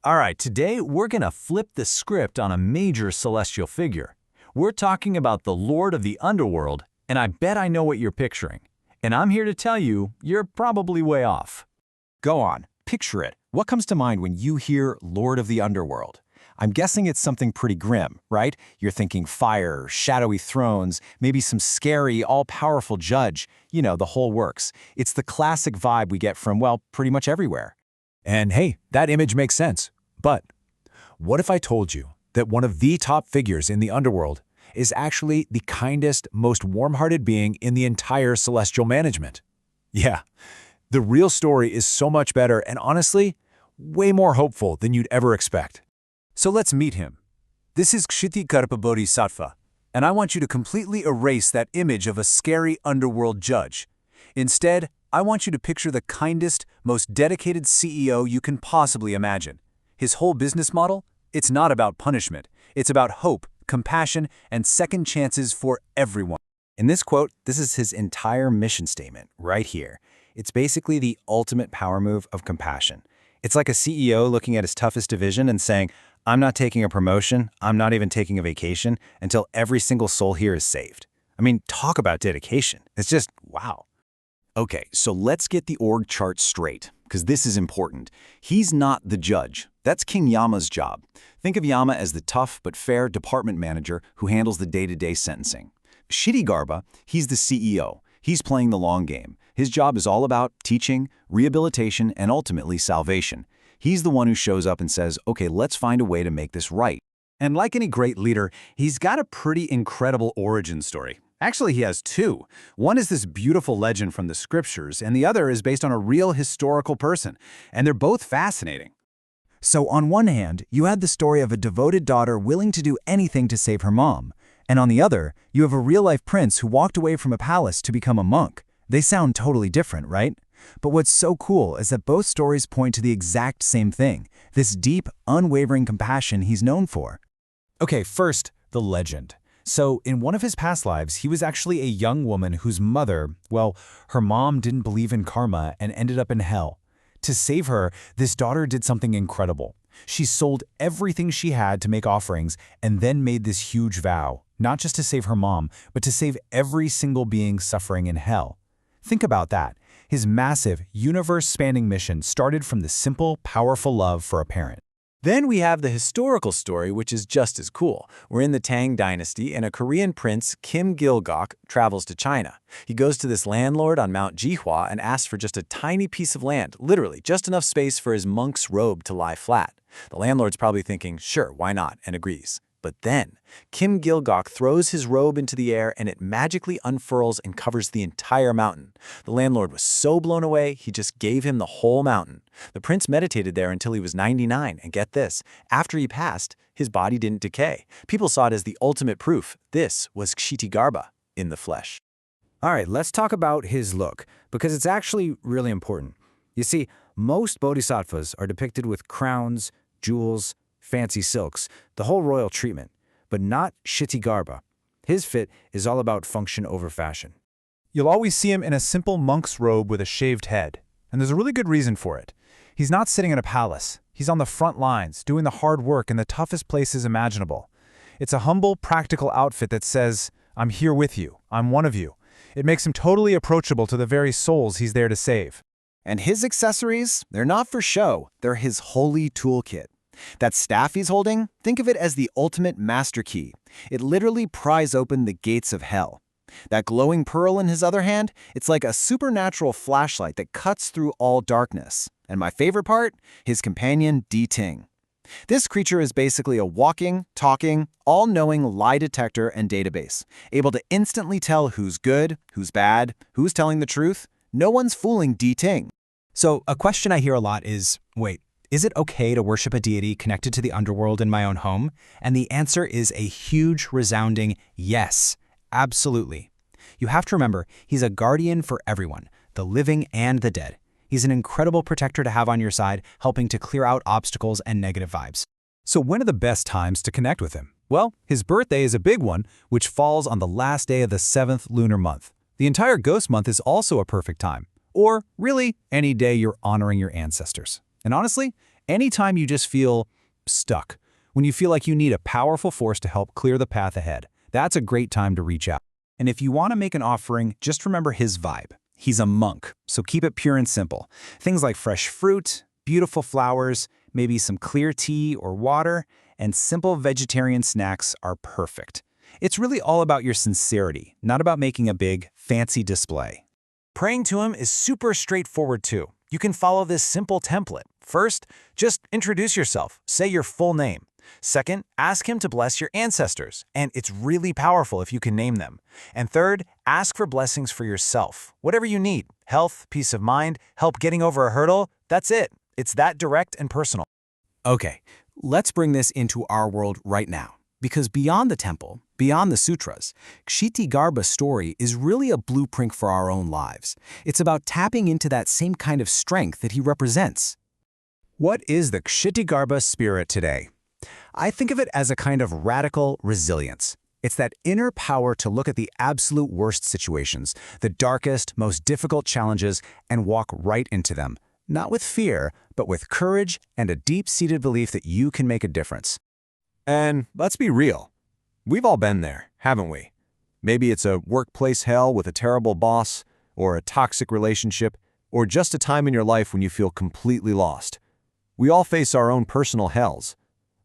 All right, today we're gonna flip the script on a major celestial figure. We're talking about the Lord of the Underworld, and I bet I know what you're picturing. And I'm here to tell you, you're probably way off. Go on, picture it. What comes to mind when you hear Lord of the Underworld? I'm guessing it's something pretty grim, right? You're thinking fire, shadowy thrones, maybe some scary, all-powerful judge. You know, the whole works. It's the classic vibe we get from, well, pretty much everywhere. And hey, that image makes sense. But what if I told you that one of the top figures in the underworld is actually the kindest, most warm-hearted being in the entire celestial management? Yeah, the real story is so much better and honestly, way more hopeful than you'd ever expect. So let's meet him. This is Kshitigarbha Bodhisattva, and I want you to completely erase that image of a scary underworld judge. Instead, I want you to picture the kindest, most dedicated CEO you can possibly imagine. His whole business model? It's not about punishment. It's about hope, compassion, and second chances for everyone. In this quote, this is his entire mission statement right here. It's basically the ultimate power move of compassion. It's like a CEO looking at his toughest division and saying, I'm not taking a promotion, I'm not even taking a vacation until every single soul here is saved. I mean, talk about dedication. It's just, wow. Okay, so let's get the org chart straight, because this is important. He's not the judge. That's King Yama's job. Think of Yama as the tough but fair department manager who handles the day-to-day sentencing. Kshitigarbha, he's the CEO. He's playing the long game. His job is all about teaching, rehabilitation, and ultimately salvation. He's the one who shows up and says, okay, let's find a way to make this right. And like any great leader, he's got a pretty incredible origin story. Actually, he has two. One is this beautiful legend from the scriptures, and the other is based on a real historical person. And they're both fascinating. So on one hand, you had the story of a devoted daughter willing to do anything to save her mom. And on the other, you have a real-life prince who walked away from a palace to become a monk. They sound totally different, right? But what's so cool is that both stories point to the exact same thing, this deep, unwavering compassion he's known for. Okay, first, the legend. So, in one of his past lives, he was actually a young woman whose mother, well, her mom didn't believe in karma and ended up in hell. To save her, this daughter did something incredible. She sold everything she had to make offerings and then made this huge vow, not just to save her mom, but to save every single being suffering in hell. Think about that. His massive, universe-spanning mission started from the simple, powerful love for a parent. Then we have the historical story, which is just as cool. We're in the Tang dynasty, and a Korean prince, Kim Gilgok, travels to China. He goes to this landlord on Mount Jihua and asks for just a tiny piece of land, literally just enough space for his monk's robe to lie flat. The landlord's probably thinking, sure, why not, and agrees. But then, Kim Gilgok throws his robe into the air and it magically unfurls and covers the entire mountain. The landlord was so blown away, he just gave him the whole mountain. The prince meditated there until he was 99, and get this, after he passed, his body didn't decay. People saw it as the ultimate proof. This was Kshitigarbha in the flesh. All right, let's talk about his look, because it's actually really important. You see, most bodhisattvas are depicted with crowns, jewels, fancy silks, the whole royal treatment, but not Kshitigarbha. His fit is all about function over fashion. You'll always see him in a simple monk's robe with a shaved head, and there's a really good reason for it. He's not sitting in a palace. He's on the front lines, doing the hard work in the toughest places imaginable. It's a humble, practical outfit that says, I'm here with you, I'm one of you. It makes him totally approachable to the very souls he's there to save. And his accessories, they're not for show, they're his holy toolkit. That staff he's holding, think of it as the ultimate master key. It literally pries open the gates of hell. That glowing pearl in his other hand, it's like a supernatural flashlight that cuts through all darkness. And my favorite part, his companion, Ting. This creature is basically a walking, talking, all-knowing lie detector and database, able to instantly tell who's good, who's bad, who's telling the truth. No one's fooling Ting. So a question I hear a lot is, wait, is it okay to worship a deity connected to the underworld in my own home? And the answer is a huge, resounding yes, absolutely. You have to remember, he's a guardian for everyone, the living and the dead. He's an incredible protector to have on your side, helping to clear out obstacles and negative vibes. So when are the best times to connect with him? Well, his birthday is a big one, which falls on the last day of the 7th lunar month. The entire ghost month is also a perfect time. Or, really, any day you're honoring your ancestors. And honestly, Anytime you just feel stuck, when you feel like you need a powerful force to help clear the path ahead, that's a great time to reach out. And if you want to make an offering, just remember his vibe. He's a monk, so keep it pure and simple. Things like fresh fruit, beautiful flowers, maybe some clear tea or water, and simple vegetarian snacks are perfect. It's really all about your sincerity, not about making a big, fancy display. Praying to him is super straightforward too. You can follow this simple template. First, just introduce yourself, say your full name. Second, ask him to bless your ancestors, and it's really powerful if you can name them. And third, ask for blessings for yourself. Whatever you need, health, peace of mind, help getting over a hurdle, that's it. It's that direct and personal. Okay, let's bring this into our world right now. Because beyond the temple, beyond the sutras, Kshitigarbha's story is really a blueprint for our own lives. It's about tapping into that same kind of strength that he represents. What is the Kshitigarbha spirit today? I think of it as a kind of radical resilience. It's that inner power to look at the absolute worst situations, the darkest, most difficult challenges, and walk right into them. Not with fear, but with courage and a deep-seated belief that you can make a difference. And let's be real. We've all been there, haven't we? Maybe it's a workplace hell with a terrible boss, or a toxic relationship, or just a time in your life when you feel completely lost. We all face our own personal hells.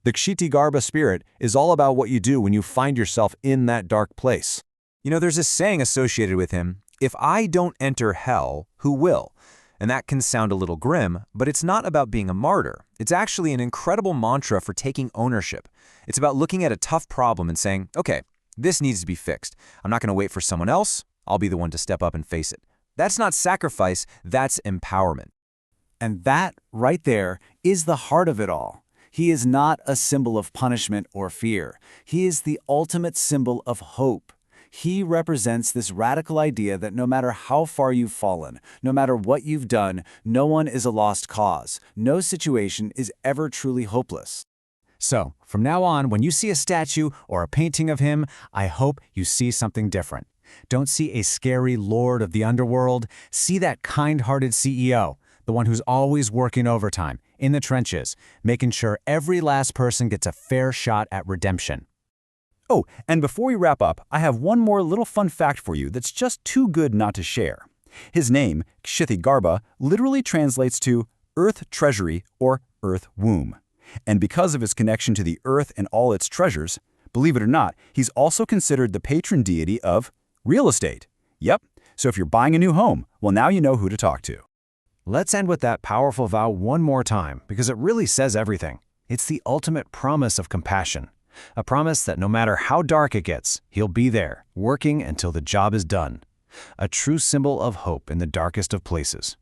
The Kshitigarbha spirit is all about what you do when you find yourself in that dark place. You know, there's a saying associated with him, if I don't enter hell, who will? And that can sound a little grim, but it's not about being a martyr. It's actually an incredible mantra for taking ownership. It's about looking at a tough problem and saying, okay, this needs to be fixed. I'm not going to wait for someone else. I'll be the one to step up and face it. That's not sacrifice, that's empowerment. And that, right there, is the heart of it all. He is not a symbol of punishment or fear. He is the ultimate symbol of hope. He represents this radical idea that no matter how far you've fallen, no matter what you've done, no one is a lost cause. No situation is ever truly hopeless. So, from now on, when you see a statue or a painting of him, I hope you see something different. Don't see a scary lord of the underworld. See that kind-hearted CEO, the one who's always working overtime, in the trenches, making sure every last person gets a fair shot at redemption. Oh, and before we wrap up, I have one more little fun fact for you that's just too good not to share. His name, Kshitigarbha, literally translates to Earth Treasury or Earth Womb. And because of his connection to the earth and all its treasures, believe it or not, he's also considered the patron deity of real estate. Yep, so if you're buying a new home, well, now you know who to talk to. Let's end with that powerful vow one more time, because it really says everything. It's the ultimate promise of compassion. A promise that no matter how dark it gets, he'll be there, working until the job is done. A true symbol of hope in the darkest of places.